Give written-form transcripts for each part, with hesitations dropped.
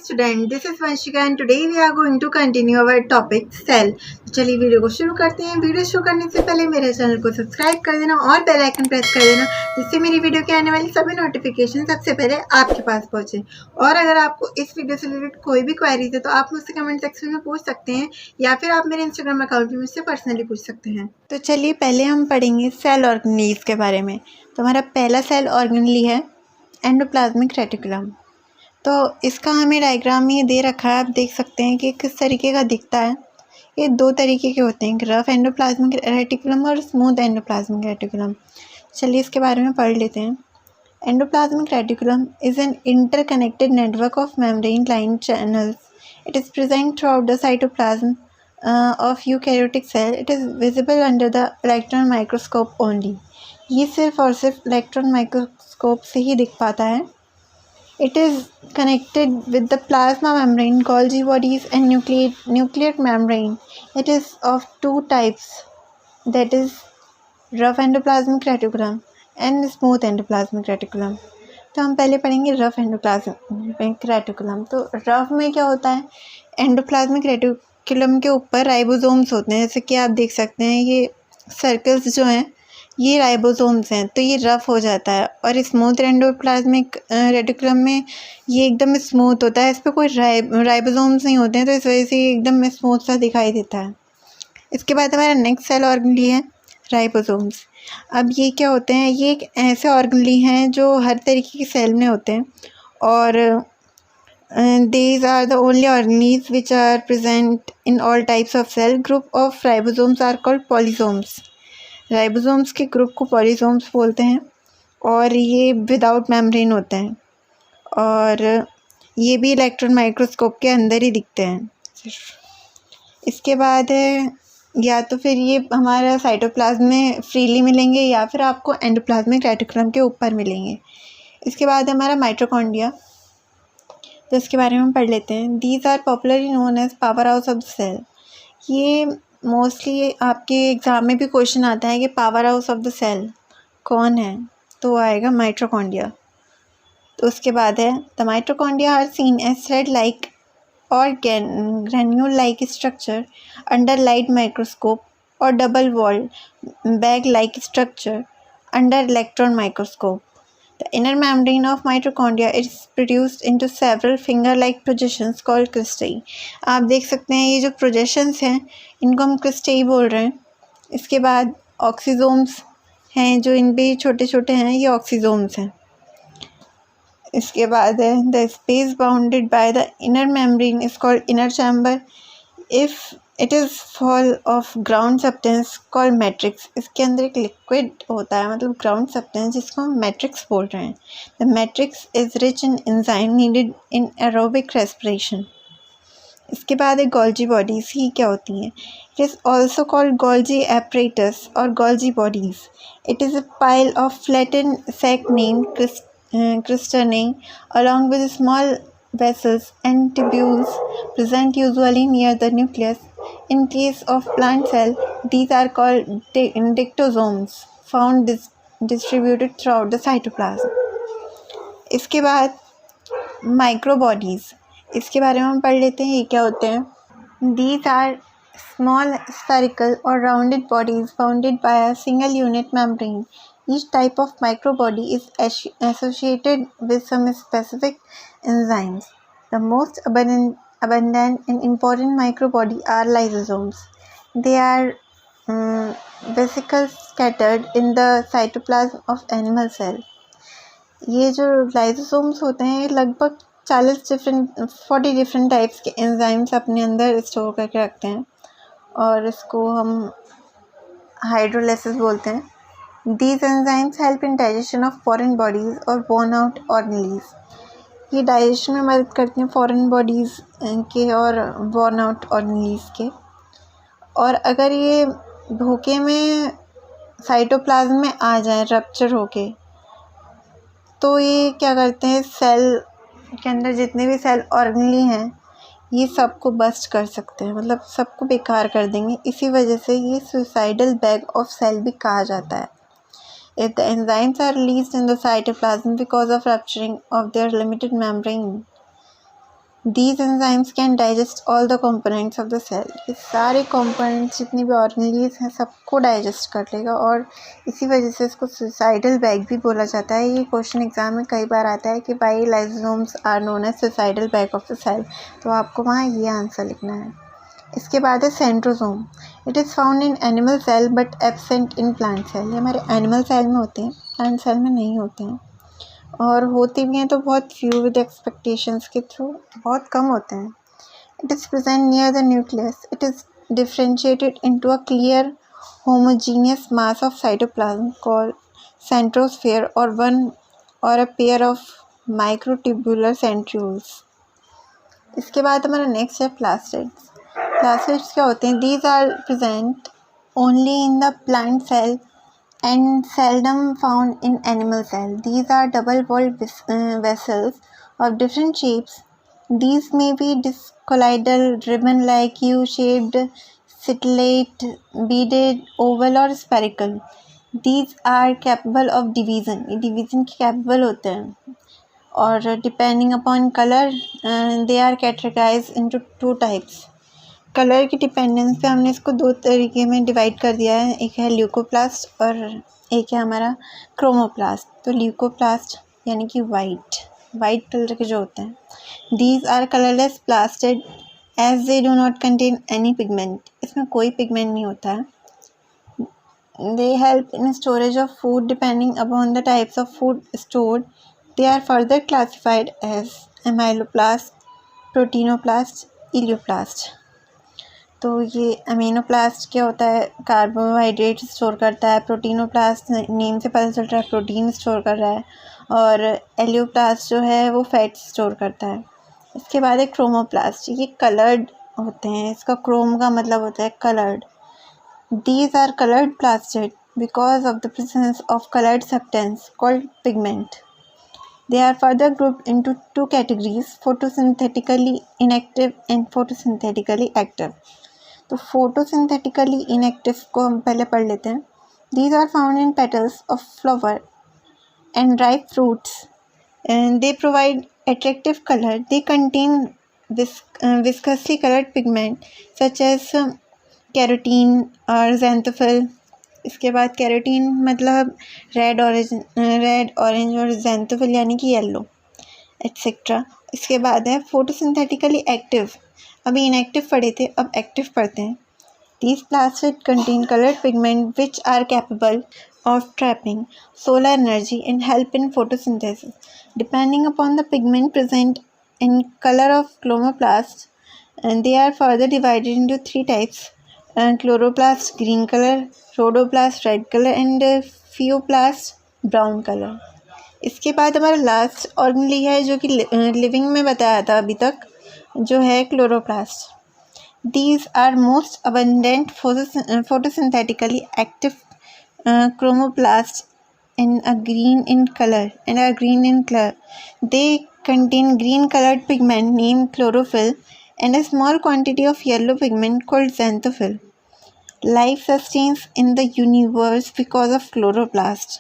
Student, this is Vanshika and today we are going to continue our topic cell. चलिए video को शुरू करते हैं। वीडियो शुरू करने से पहले मेरे चैनल को सब्सक्राइब कर देना और बेल आइकन प्रेस कर देना, जिससे मेरी वीडियो के आने वाली सभी नोटिफिकेशन सबसे पहले आपके पास पहुंचे। और अगर आपको इस वीडियो से रिलेटेड कोई भी क्वेरीज है तो आप मुझसे कमेंट सेक्शन में पूछ सकते हैं या फिर आप मेरे इंस्टाग्राम अकाउंट में मुझसे पर्सनली पूछ सकते हैं। तो चलिए पहले हम पढ़ेंगे सेल ऑर्गेनेलीज के बारे में। तो हमारा पहला सेल ऑर्गेनेली है एंडोप्लाज्मिक रेटिकुलम। तो इसका हमें डायग्राम में ये दे रखा है, आप देख सकते हैं कि किस तरीके का दिखता है। ये दो तरीके के होते हैं, रफ एंडोप्लाज्मिक रेटिकुलम और स्मूथ एंडोप्लाज्मिक रेटिकुलम। चलिए इसके बारे में पढ़ लेते हैं। Endoplasmic reticulum is an interconnected network of membrane line channels. It is present throughout the cytoplasm of eukaryotic cell. It is visible under the electron microscope only. ये सिर्फ और सिर्फ इलेक्ट्रॉन माइक्रोस्कोप से ही दिख पाता है। It is connected with the plasma membrane, Golgi bodies and nuclear membrane. It is of two types, that is rough endoplasmic reticulum and smooth endoplasmic reticulum. तो हम पहले पढ़ेंगे रफ एंडोप्लाज्मिक रेटिकुलम। तो rough में क्या होता है, एंडोप्लाज्मिक रेटिकुलम के ऊपर राइबोसोम्स होते हैं, जैसे कि आप देख सकते हैं ये सर्कल्स जो हैं ये राइबोसोम्स हैं, तो ये रफ़ हो जाता है। और स्मूथ एंडोप्लाज्मिक रेटिकुलम में ये एकदम स्मूथ होता है, इस पर कोई राइबोसोम्स नहीं होते हैं, तो इस वजह से ये एकदम स्मूथ सा दिखाई देता है। इसके बाद हमारा नेक्स्ट सेल ऑर्गेनेली है राइबोसोम्स। अब ये क्या होते हैं, ये एक ऐसे ऑर्गेनेली हैं जो हर तरीके के सेल में होते हैं, और these are the only organelles which are present in all types of cell. Group of ribosomes are called polysomes. Ribosomes के ग्रुप को पॉलीसोम्स बोलते हैं, और ये विदाउट मेम्ब्रेन होते हैं, और ये भी इलेक्ट्रॉन माइक्रोस्कोप के अंदर ही दिखते हैं। इसके बाद है, या तो फिर ये हमारा साइटोप्लाज्म में फ्रीली मिलेंगे या फिर आपको एंडोप्लाज्मिक रेटिकुलम के ऊपर मिलेंगे। इसके बाद हमारा माइटोकॉन्ड्रिया, तो इसके बारे में हम पढ़ लेते हैं। These are popularly known as power house of the cell. ये मोस्टली आपके एग्ज़ाम में भी क्वेश्चन आता है कि power house of the cell कौन है, तो आएगा माइटोकॉन्ड्रिया। तो उसके बाद है the mitochondria are seen as thread like और granule like structure under light microscope और double walled bag like structure under electron microscope. The inner membrane of mitochondria is produced into several finger-like projections called cristae. आप देख सकते हैं ये जो projections हैं इनको हम cristae बोल रहे हैं. इसके बाद ऑक्सीजोम्स हैं जो इन पे छोटे छोटे हैं, ये ऑक्सीजोम्स हैं. इसके बाद है the space bounded by the inner membrane is called inner chamber. If it is full of ground substance called matrix. इसके अंदर एक लिक्विड होता है, मतलब ग्राउंड सब्सटेंस, जिसको हम मैट्रिक्स बोल रहे हैं. The matrix is rich in enzyme needed in aerobic respiration. इसके बाद है गोल्जी बॉडीज़. ही क्या होती हैं? It is also called Golgi apparatus और Golgi bodies. It is a pile of flatten sac named cisternae along with small vessels and tubules present usually near the nucleus. In case of plant cell, these are called dictosomes found distributed throughout the cytoplasm. इसके बाद microbodies, इसके बारे में हम पढ़ लेते हैं. ये क्या होते हैं? These are small spherical or rounded bodies bounded by a single unit membrane. Each type of microbody is associated with some specific enzymes. The most abundant and important microbody are lysosomes. They are vesicles scattered in the cytoplasm of animal cell. ये जो lysosomes होते हैं ये लगभग 40 different types के enzymes अपने अंदर store करके रखते हैं, और इसको हम हाइड्रोलाइसिस बोलते हैं. These enzymes help in digestion of foreign bodies or worn out organelles. ये डाइजेशन में मदद करते हैं फॉरेन बॉडीज़ के और worn out organelles के. और अगर ये धोखे में साइटोप्लाज्म में आ जाए रप्चर होके, तो ये क्या करते हैं, सेल के अंदर जितने भी सेल ऑर्गेनेली हैं ये सबको बस्ट कर सकते हैं, मतलब सबको बेकार कर देंगे. इसी वजह से ये सुसाइडल बैग ऑफ सेल भी कहा जाता है. If the enzymes are released in the cytoplasm because of rupturing of their limited membrane, These enzymes can digest all the components of the cell. ये सारे components जितनी भी ऑर्गेनेल्स हैं सबको डाइजेस्ट कर लेगा और इसी वजह से इसको सुसाइडल बैग भी बोला जाता है। ये क्वेश्चन एग्जाम में कई बार आता है कि why lysosomes are known as suicidal bag of the cell, तो आपको वहाँ ये आंसर लिखना है। इसके बाद है centrosome. It is found in animal cell but absent in plant cell. ये हमारे एनिमल सेल में होते हैं, प्लांट सेल में नहीं होते हैं, और होते भी हैं तो बहुत फ्यू विद एक्सपेक्टेशंस के थ्रू, बहुत कम होते हैं। It is present near the nucleus. It is differentiated into a clear homogeneous mass of cytoplasm called centrosphere और one or a pair of microtubular centrioles. इसके बाद हमारा नेक्स्ट है प्लास्टिड्स। प्लास्टिड्स क्या होते हैं? These are present only in the plant cell and seldom found in animal cell. These are double-walled vessels of different shapes. These may be discoidal, ribbon-like, U-shaped, scintillate, beaded, oval or spherical. These are capable of division. ये division के capable होते हैं और depending upon color, they are categorized into two types. Colour की dependence पे हमने इसको दो तरीके में डिवाइड कर दिया है, एक है ल्यूकोप्लास्ट और एक है हमारा क्रोमोप्लास्ट। तो ल्यूकोप्लास्ट यानी कि वाइट कलर के जो होते हैं, these are colourless plastid as they do not contain any pigment. इसमें कोई पिगमेंट नहीं होता है। They help in storage of food depending upon the types of food stored. They are further classified as amyloplast, proteinoplast, elaioplast. तो ये अमीनोप्लास्ट क्या होता है? कार्बोहाइड्रेट स्टोर करता है। प्रोटीनोप्लास्ट नेम से पता चल रहा है प्रोटीन स्टोर कर रहा है, और एलियोप्लास्ट जो है वो फैट स्टोर करता है। इसके बाद है क्रोमोप्लास्ट। ये कलर्ड होते हैं, इसका क्रोम का मतलब होता है coloured. These are coloured plastid because of the presence of coloured substance called pigment. They are further grouped into two categories, photosynthetically inactive and photosynthetically active. तो photosynthetically inactive को हम पहले पढ़ लेते हैं। These are found in petals of flower and ripe fruits, and they provide attractive color. They contain viscously colored pigment such as carotene or xanthophyll. इसके बाद carotene मतलब रेड ऑरेंज और ज़ैंथोफिल यानी कि येलो एट्सेट्रा। इसके बाद है photosynthetically active. अभी इनएक्टिव पढ़े थे, अब एक्टिव पढ़ते हैं। These plastid contain coloured pigment which are capable of trapping solar energy and help in photosynthesis. Depending upon the pigment present in colour of chromoplast, they are further divided into three types: chloroplast green color, rhodoplast red colour and phaeoplast brown colour. इसके बाद हमारा last organelle है जो कि living में बताया था अभी तक, जो है chloroplast. These are most abundant photosynthetically active chromoplasts and are green in color. They contain green colored pigment named chlorophyll and a small quantity of yellow pigment called xanthophyll. Life sustains in the universe because of chloroplasts.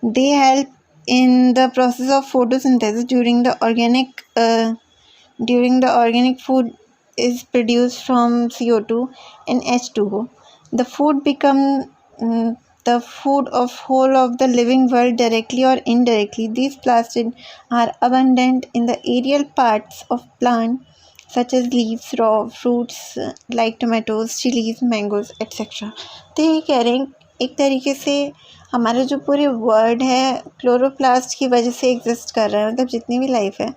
They help in the process of photosynthesis during the organic food is produced from CO2 and H2O. The food becomes the food of whole of the living world directly or indirectly. These plastids are abundant in the aerial parts of plant such as leaves, raw fruits like tomatoes, chilies, mangoes, etc. तो ये कह रहे हैं एक तरीके से हमारे जो पूरे वर्ल्ड है क्लोरोप्लास्ट की वजह से एग्जिस्ट कर रहा है, मतलब जितनी भी लाइफ है।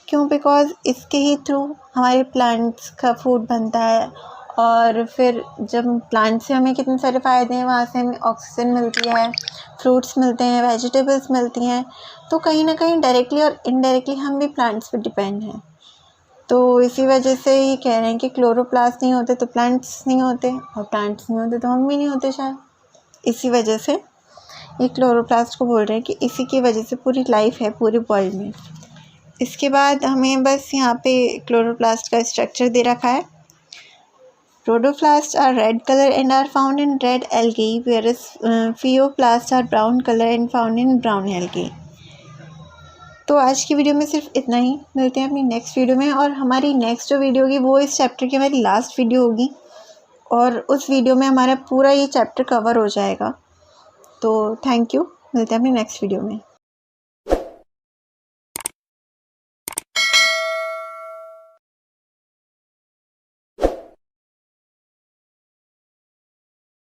क्यों? बिकॉज इसके ही थ्रू हमारे प्लांट्स का फूड बनता है, और फिर जब प्लांट से हमें कितने सारे फ़ायदे हैं, वहाँ से हमें ऑक्सीजन मिलती है, फ्रूट्स मिलते हैं, वेजिटेबल्स मिलती हैं। तो कहीं ना कहीं डायरेक्टली और इनडायरेक्टली हम भी प्लांट्स पर डिपेंड हैं। तो इसी वजह से ये कह रहे हैं कि क्लोरोप्लास्ट नहीं होते तो प्लांट्स नहीं होते, और प्लांट्स नहीं होते तो हम भी नहीं होते शायद। इसी वजह से ये क्लोरोप्लास्ट को बोल रहे हैं कि इसी की वजह से पूरी लाइफ है पूरे वर्ल्ड में। इसके बाद हमें बस यहाँ पे क्लोरोप्लास्ट का स्ट्रक्चर दे रखा है। Rhodoplasts are red color and are found in red algae, whereas pheoplasts are brown color and found in brown algae. तो आज की वीडियो में सिर्फ इतना ही। मिलते हैं अपनी नेक्स्ट वीडियो में, और हमारी नेक्स्ट जो वीडियो होगी वो इस चैप्टर की हमारी लास्ट वीडियो होगी, और उस वीडियो में हमारा पूरा ये चैप्टर कवर हो जाएगा। तो थैंक यू, मिलते हैं अपनी नेक्स्ट वीडियो में।